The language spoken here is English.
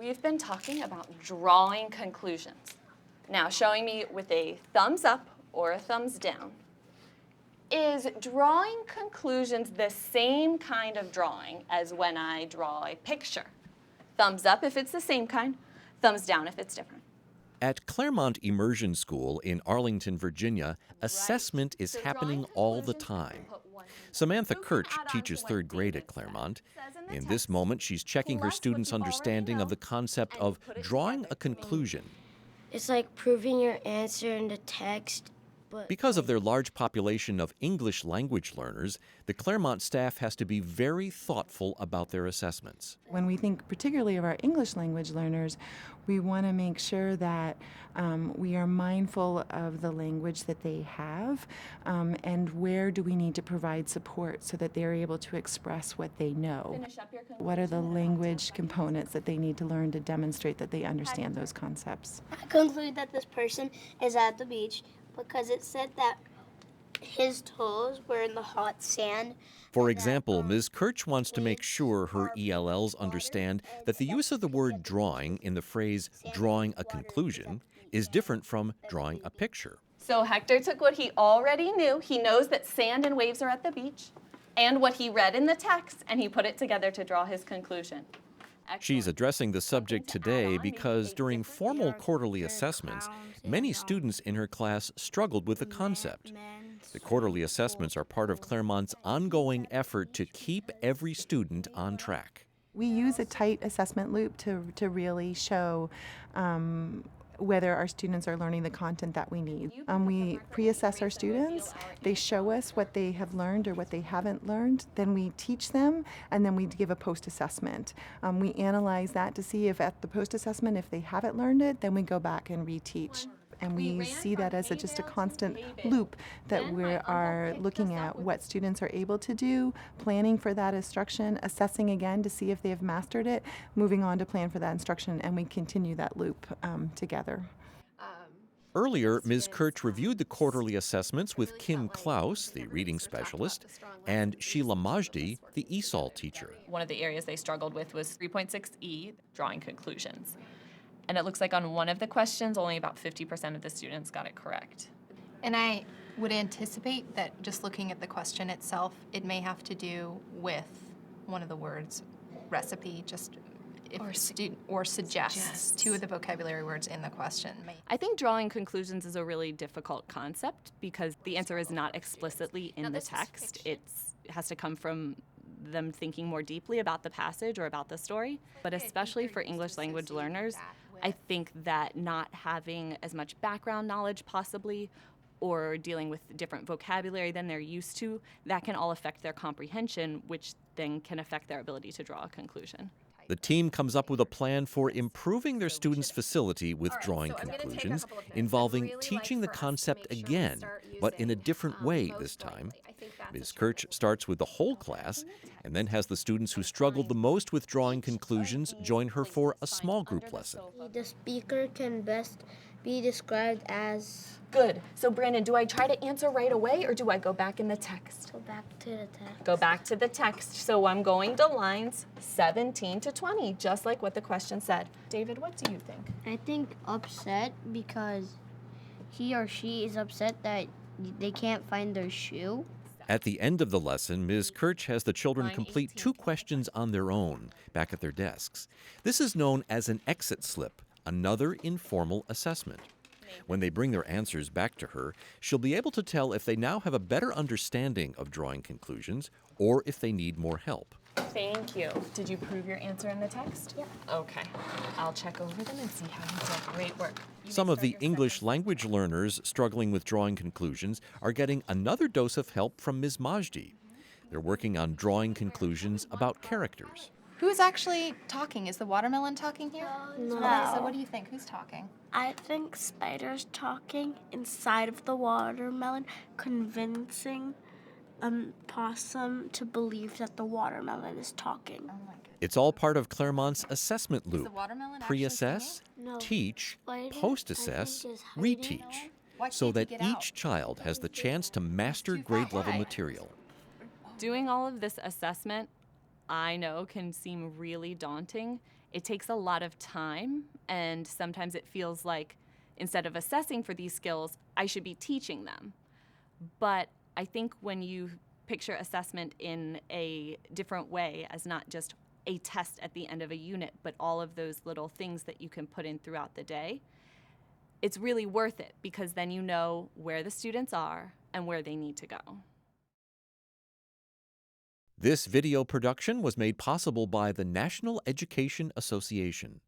We've been talking about drawing conclusions. Now, showing me with a thumbs up or a thumbs down. Is drawing conclusions the same kind of drawing as when I draw a picture? Thumbs up if it's the same kind, thumbs down if it's different. At Claremont Immersion School in Arlington, Virginia, assessment is happening all the time. Samantha Kirch teaches third grade at Claremont. In this moment, she's checking her students' understanding of the concept of drawing a conclusion. It's like proving your answer in the text. Because of their large population of English language learners, the Claremont staff has to be very thoughtful about their assessments. When we think particularly of our English language learners, we want to make sure that we are mindful of the language that they have and where do we need to provide support so that they're able to express what they know. What are the language components that they need to learn to demonstrate that they understand those concepts? I conclude that this person is at the beach because it said that his toes were in the hot sand. For example, Ms. Kirch wants to make sure her ELLs understand that the use of the word drawing in the phrase drawing a conclusion is different from drawing a picture. So Hector took what he already knew. He knows that sand and waves are at the beach, and what he read in the text, and he put it together to draw his conclusion. She's addressing the subject today because during formal quarterly assessments, many students in her class struggled with the concept. The quarterly assessments are part of Claremont's ongoing effort to keep every student on track. We use a tight assessment loop to really show whether our students are learning the content that we need. We pre-assess our students. They show us what they have learned or what they haven't learned. Then we teach them, and then we give a post-assessment. We analyze that to see if at the post-assessment, if they haven't learned it, then we go back and reteach. And we see that as just a constant loop that we are looking at what students are able to do, planning for that instruction, assessing again to see if they have mastered it, moving on to plan for that instruction, and we continue that loop together. Earlier, Ms. Kirch reviewed the quarterly assessments with Kim Klaus, the reading specialist, and Sheila Majdi, the ESOL teacher. One of the areas they struggled with was 3.6E, drawing conclusions. And it looks like on one of the questions, only about 50% of the students got it correct. And I would anticipate that just looking at the question itself, it may have to do with one of the words, recipe, just if or suggests two of the vocabulary words in the question. I think drawing conclusions is a really difficult concept because the answer is not explicitly in the text. It has to come from them thinking more deeply about the passage or about the story. But especially for English language learners, I think that not having as much background knowledge possibly or dealing with different vocabulary than they're used to, that can all affect their comprehension, which then can affect their ability to draw a conclusion. The team comes up with a plan for improving their students' facility with drawing conclusions, involving teaching the concept again, but in a different way this time. Ms. Kirch starts with the whole class and then has the students who struggled the most with drawing conclusions join her for a small group lesson. The speaker can best be described as... Good. So Brandon, do I try to answer right away or do I go back in the text? Go back to the text. Go back to the text. So I'm going to lines 17 to 20, just like what the question said. David, what do you think? I think upset because he or she is upset that they can't find their shoe. At the end of the lesson, Ms. Kirch has the children complete 2 questions on their own, back at their desks. This is known as an exit slip, another informal assessment. When they bring their answers back to her, she'll be able to tell if they now have a better understanding of drawing conclusions or if they need more help. Thank you. Did you prove your answer in the text? Yep. Okay. I'll check over them and see how you did. Great work. Some of the English language learners struggling with drawing conclusions are getting another dose of help from Ms. Majdi. They're working on drawing conclusions about characters. Who's actually talking? Is the watermelon talking here? No. So what do you think? Who's talking? I think Spider's talking inside of the watermelon, convincing Possum to believe that the watermelon is talking. Oh my goodness. It's all part of Claremont's assessment Is loop. the watermelon actually Pre-assess, No. teach, Spider, post-assess, I think, is hiding reteach, Why so can't he that get out? each child has the chance to master grade-level material. Doing all of this assessment, I know, can seem really daunting. It takes a lot of time, and sometimes it feels like instead of assessing for these skills, I should be teaching them. But I think when you picture assessment in a different way, as not just a test at the end of a unit, but all of those little things that you can put in throughout the day, it's really worth it, because then you know where the students are and where they need to go. This video production was made possible by the National Education Association.